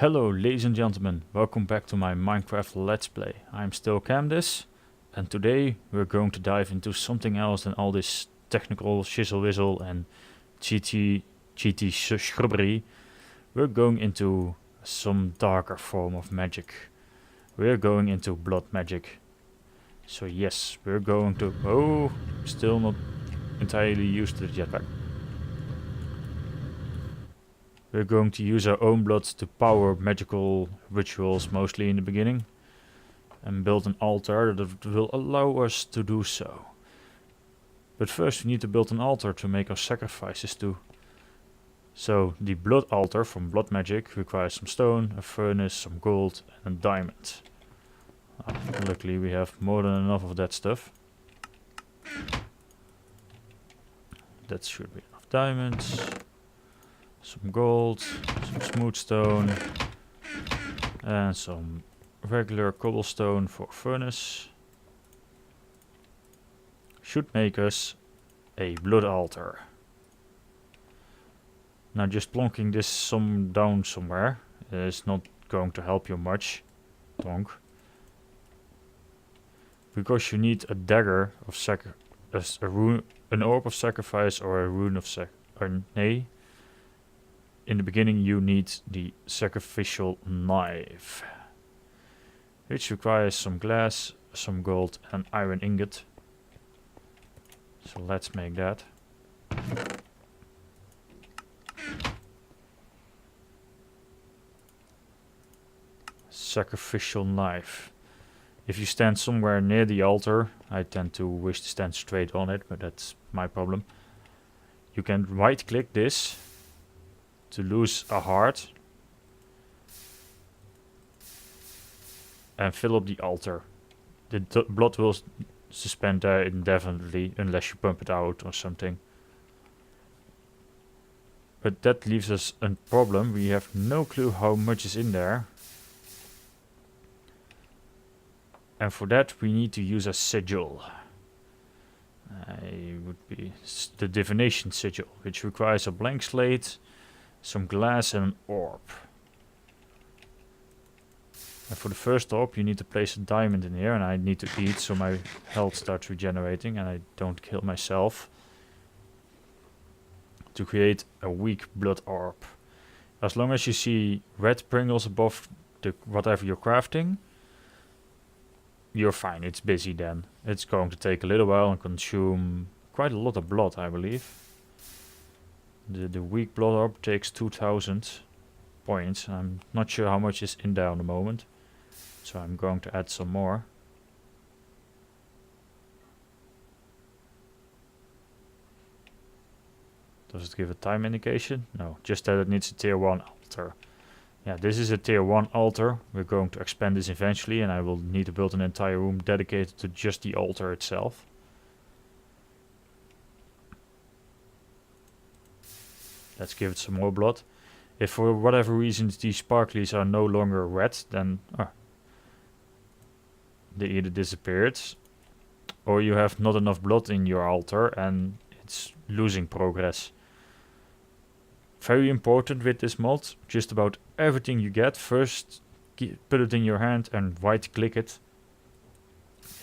Hello ladies and gentlemen, welcome back to my Minecraft Let's Play. I'm still Kamdis, and today we're going to dive into something else than all this technical shizzle whizzle and cheaty shrubbery. We're going into some darker form of magic. We're going into blood magic. So yes, we're going to... Oh, still not entirely used to the jetpack. We're going to use our own blood to power magical rituals, mostly in the beginning, and build an altar that will allow us to do so. But first we need to build an altar to make our sacrifices to. So the blood altar from blood magic requires some stone, a furnace, some gold and a diamond. Luckily we have more than enough of that stuff. That should be enough diamonds. Some gold, some smooth stone, and some regular cobblestone for furnace. Should make us a blood altar. Now just plonking this down somewhere is not going to help you much, Tonk. Because you need a dagger of an orb of sacrifice or a rune of nay. In the beginning you need the sacrificial knife, which requires some glass, some gold and iron ingot. So let's make that. Sacrificial knife. If you stand somewhere near the altar, I tend to wish to stand straight on it, but that's my problem. You can right click this to lose a heart and fill up the altar. The blood will suspend there indefinitely unless you pump it out or something. But that leaves us a problem. We have no clue how much is in there. And for that we need to use a sigil. It would be the divination sigil, which requires a blank slate, some glass and an orb. And for the first orb you need to place a diamond in here, and I need to eat so my health starts regenerating and I don't kill myself. To create a weak blood orb. As long as you see red Pringles above whatever you're crafting, you're fine, it's busy then. It's going to take a little while and consume quite a lot of blood, I believe. The weak blood orb takes 2000 points. I'm not sure how much is in there at the moment, so I'm going to add some more. Does it give a time indication? No, just that it needs a tier 1 altar. Yeah, this is a tier 1 altar. We're going to expand this eventually and I will need to build an entire room dedicated to just the altar itself. Let's give it some more blood. If for whatever reason these sparklies are no longer red, then they either disappeared or you have not enough blood in your altar and it's losing progress. Very important with this mod, just about everything you get, first put it in your hand and right click it.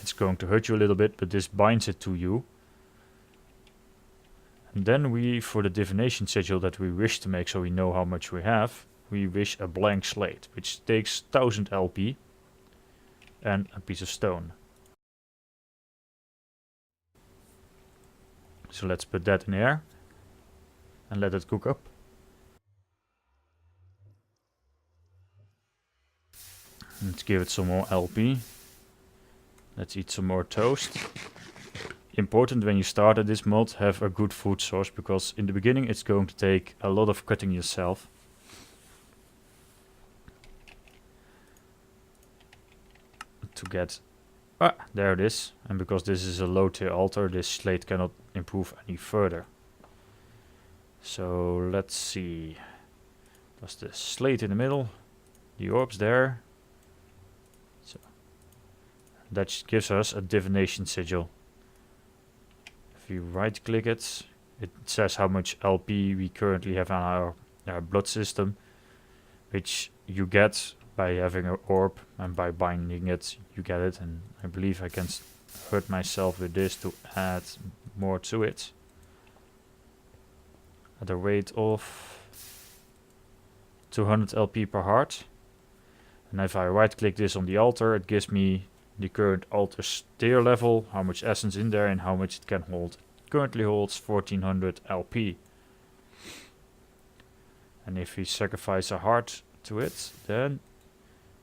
It's going to hurt you a little bit, but this binds it to you. And then for the divination sigil that we wish to make so we know how much we have, we wish a blank slate, which takes 1000 LP and a piece of stone. So let's put that in here and let it cook up. Let's give it some more LP. Let's eat some more toast. Important when you start at this mod, have a good food source, because in the beginning it's going to take a lot of cutting yourself. To get... there it is. And because this is a low tier altar, this slate cannot improve any further. So let's see. There's the slate in the middle. The orbs there. So that gives us a divination sigil. If you right click it, it says how much LP we currently have on our blood system, which you get by having an orb, and by binding it you get it, and I believe I can hurt myself with this to add more to it at a rate of 200 LP per heart. And if I right click this on the altar, it gives me the current altar's tier level, how much essence in there and how much it can hold. It currently holds 1400 LP. And if we sacrifice a heart to it, then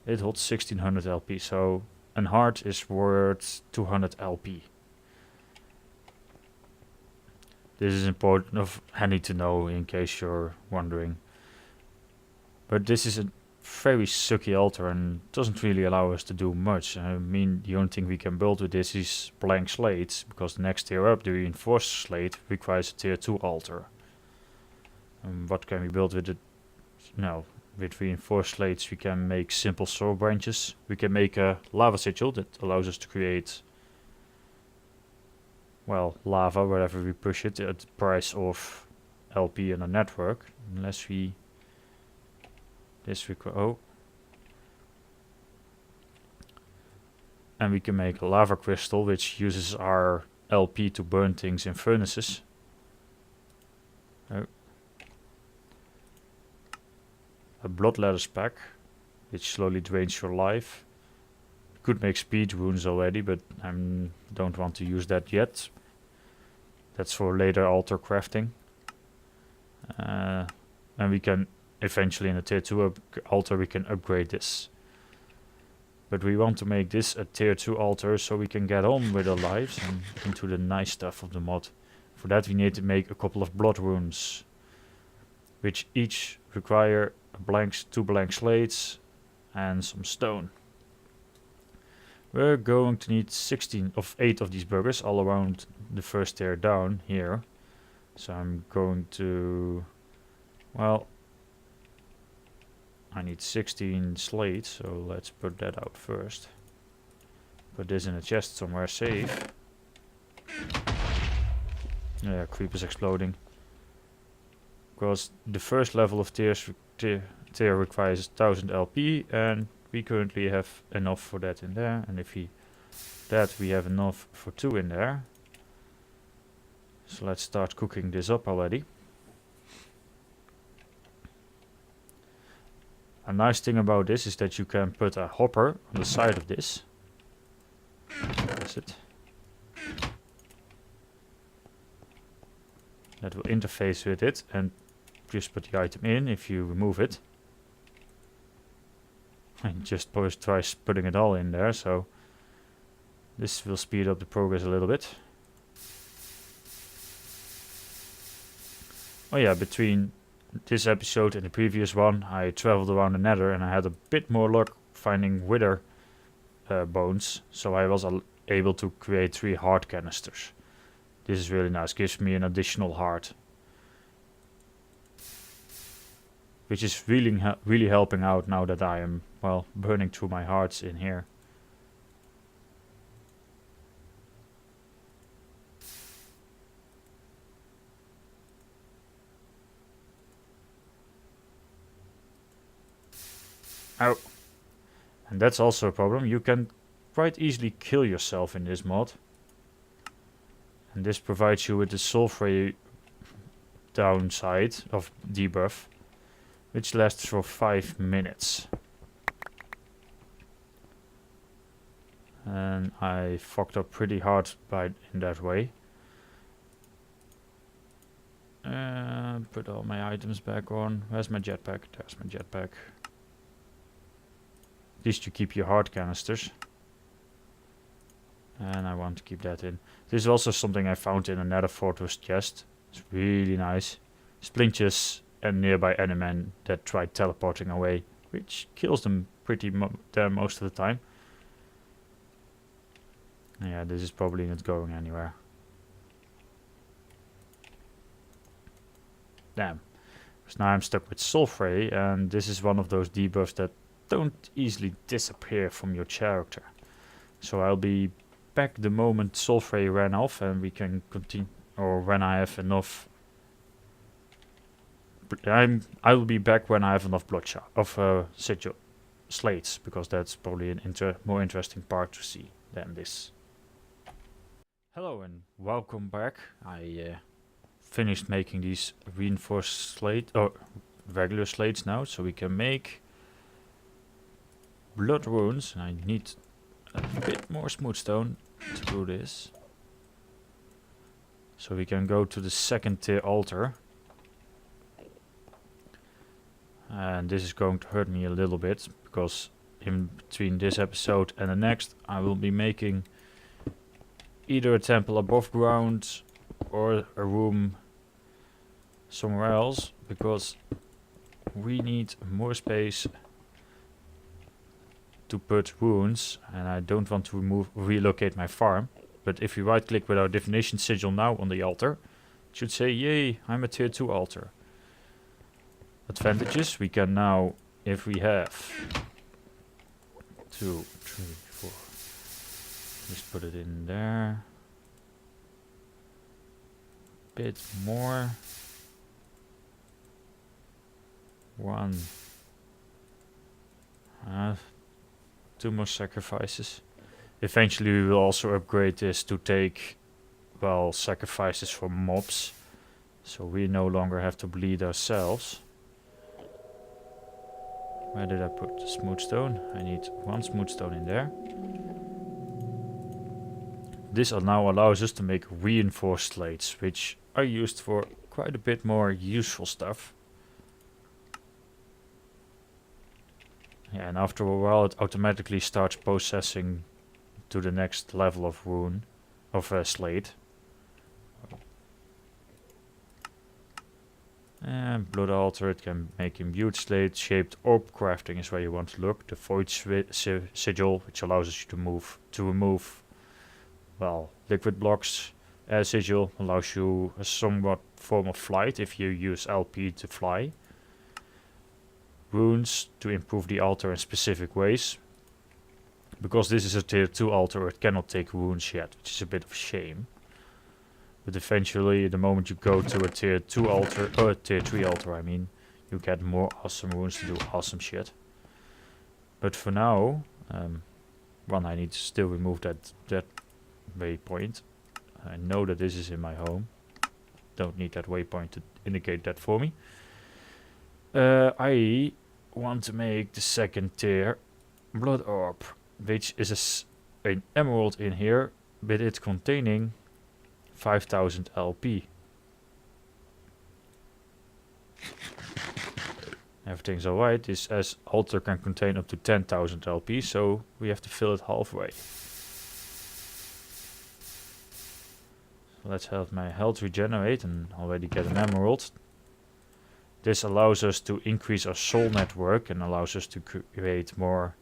it holds 1600 LP. So an heart is worth 200 LP. This is important, handy to know in case you're wondering. But this is a very sucky altar and doesn't really allow us to do much. I mean, the only thing we can build with this is blank slates, because the next tier up, the reinforced slate, requires a tier 2 altar. What can we build with it? No, with reinforced slates we can make simple sword branches. We can make a lava sigil that allows us to create, well, lava wherever we push it at the price of LP in a network, unless we and we can make a lava crystal which uses our LP to burn things in furnaces. A blood ladder pack which slowly drains your life. Could make speed runes already, but I don't want to use that yet. That's for later altar crafting. And we can eventually in a tier 2 altar we can upgrade this. But we want to make this a tier 2 altar so we can get on with our lives and into the nice stuff of the mod. For that we need to make a couple of blood runes, which each require two blank slates and some stone. We're going to need 8 of these burgers all around the first tier down here. So I'm going to, well, I need 16 slates, so let's put that out first. Put this in a chest somewhere safe. Yeah, creepers exploding. Because the first level of tier requires 1000 LP, and we currently have enough for that in there. And if we have enough for 2 in there. So let's start cooking this up already. A nice thing about this is that you can put a hopper on the side of this. That's it. That will interface with it and just put the item in. If you remove it, and just try putting it all in there, so this will speed up the progress a little bit. Oh yeah, between this episode and the previous one I traveled around the nether and I had a bit more luck finding wither bones, so I was able to create 3 heart canisters. This is really nice, gives me an additional heart, which is really helping out now that I am, well, burning through my hearts in here. Ow. And that's also a problem. You can quite easily kill yourself in this mod. And this provides you with the sulfur downside of debuff, which lasts for 5 minutes. And I fucked up pretty hard in that way. Put all my items back on. Where's my jetpack? There's my jetpack. At least you keep your heart canisters. And I want to keep that in. This is also something I found in a nether fortress chest. It's really nice. Splinters and nearby enemy that try teleporting away, which kills them pretty most of the time. Yeah, this is probably not going anywhere. Damn. Because now I'm stuck with sulfur, and this is one of those debuffs that don't easily disappear from your character. So I'll be back the moment sulfur ran off and we can continue, or when I have enough I will be back when I have enough bloodshot of sigil slates, because that's probably an more interesting part to see than this. Hello and welcome back. I finished making these reinforced slate or regular slates now, so we can make blood runes. I need a bit more smooth stone to do this, so we can go to the second tier altar. And this is going to hurt me a little bit, because in between this episode and the next I will be making either a temple above ground or a room somewhere else, because we need more space to put runes, and I don't want to relocate my farm. But if we right click with our divination sigil now on the altar, it should say, yay, I'm a tier 2 altar. Advantages: we can now, if we have 2, 3, 4, just put it in there, bit more, 1, 2 more sacrifices. Eventually we will also upgrade this to take, well, sacrifices for mobs, so we no longer have to bleed ourselves. Where did I put the smooth stone? I need 1 smooth stone in there. This now allows us to make reinforced slates, which are used for quite a bit more useful stuff. Yeah, and after a while it automatically starts processing to the next level of rune, of slate. And blood altar, it can make imbued slate. Shaped orb crafting is where you want to look. The void sigil, which allows us to remove, well, liquid blocks. Sigil allows you a somewhat form of flight if you use LP to fly. Runes to improve the altar in specific ways. Because this is a tier 2 altar, it cannot take runes yet, which is a bit of a shame. But eventually, the moment you go to a tier 2 altar, or a tier 3 altar I mean, you get more awesome runes to do awesome shit. But for now, I need to still remove that waypoint. I know that this is in my home. Don't need that waypoint to indicate that for me. I want to make the second tier blood orb, which is an emerald in here, with it containing 5000 LP. Everything's alright. This altar can contain up to 10,000 LP, so we have to fill it halfway. So let's have my health regenerate and already get an emerald. This allows us to increase our soul network and allows us to create more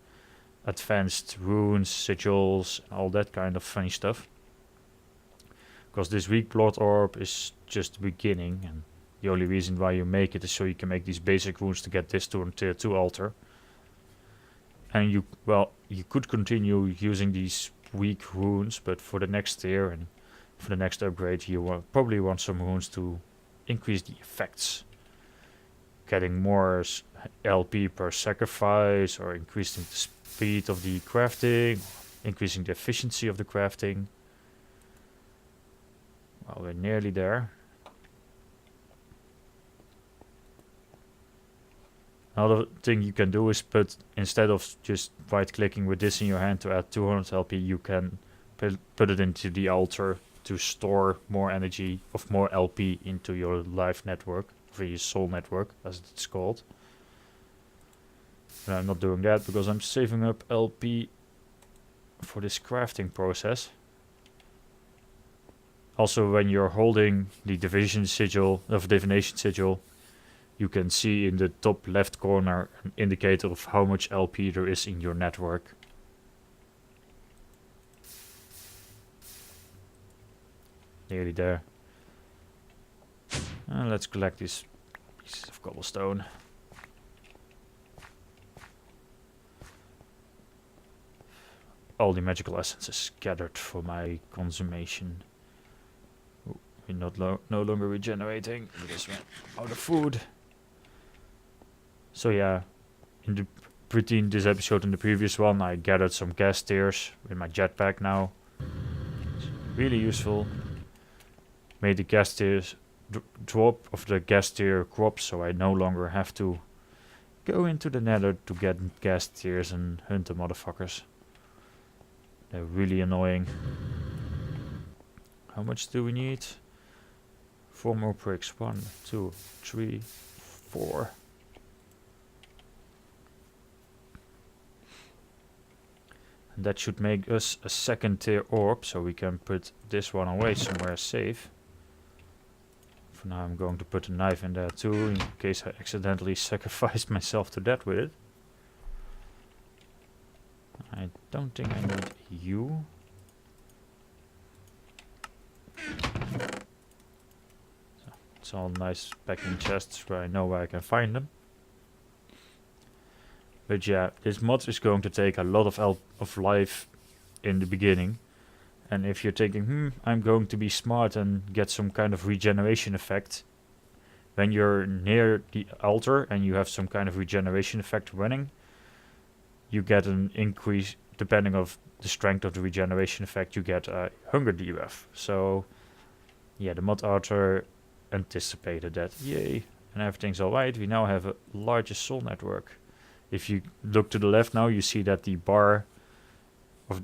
advanced runes, sigils, and all that kind of funny stuff. Because this weak blood orb is just the beginning, and the only reason why you make it is so you can make these basic runes to get this to a tier 2 altar. And you could continue using these weak runes, but for the next tier and for the next upgrade you probably want some runes to increase the effects. Getting more LP per sacrifice, or increasing the speed of the crafting, increasing the efficiency of the crafting. Well, we're nearly there. Another thing you can do is instead of just right clicking with this in your hand to add 200 LP, you can put it into the altar to store more energy of more LP into your life network, or your soul network as it's called. But I'm not doing that because I'm saving up LP for this crafting process. Also, when you're holding the divination sigil, you can see in the top left corner an indicator of how much LP there is in your network. Nearly there. Let's collect these pieces of cobblestone. All the magical essences gathered for my consummation. We're no longer regenerating because we're out of food. So yeah, between this episode and the previous one, I gathered some gas tiers with my jetpack now. It's really useful. Made the gas tiers drop of the gas tier crops, so I no longer have to go into the nether to get gas tiers and hunt the motherfuckers. They're really annoying. How much do we need? 4 more bricks. 1, 2, 3, 4. And that should make us a second tier orb, so we can put this one away somewhere safe. For now I'm going to put a knife in there too, in case I accidentally sacrificed myself to death with it. I don't think I need you. So it's all nice packing chests where I know where I can find them. But yeah, this mod is going to take a lot of life in the beginning. And if you're thinking, I'm going to be smart and get some kind of regeneration effect. When you're near the altar and you have some kind of regeneration effect running, you get an increase, depending on the strength of the regeneration effect, you get a hunger debuff. So yeah, the mod author anticipated that. Yay. And everything's alright. We now have a largest soul network. If you look to the left now, you see that the bar of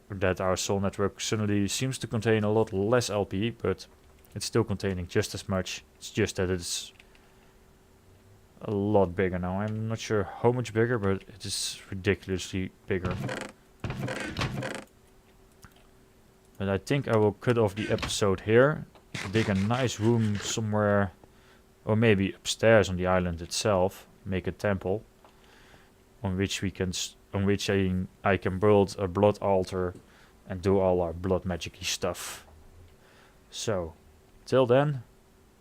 that our soul network suddenly seems to contain a lot less LP, but it's still containing just as much. It's just that it's a lot bigger now. I'm not sure how much bigger, but it is ridiculously bigger. But I think I will cut off the episode here. Dig a nice room somewhere, or maybe upstairs on the island itself. Make a temple on which I can build a blood altar and do all our blood magic-y stuff. So, till then,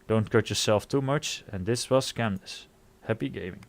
don't cut yourself too much, and this was Kamdis. Happy gaming.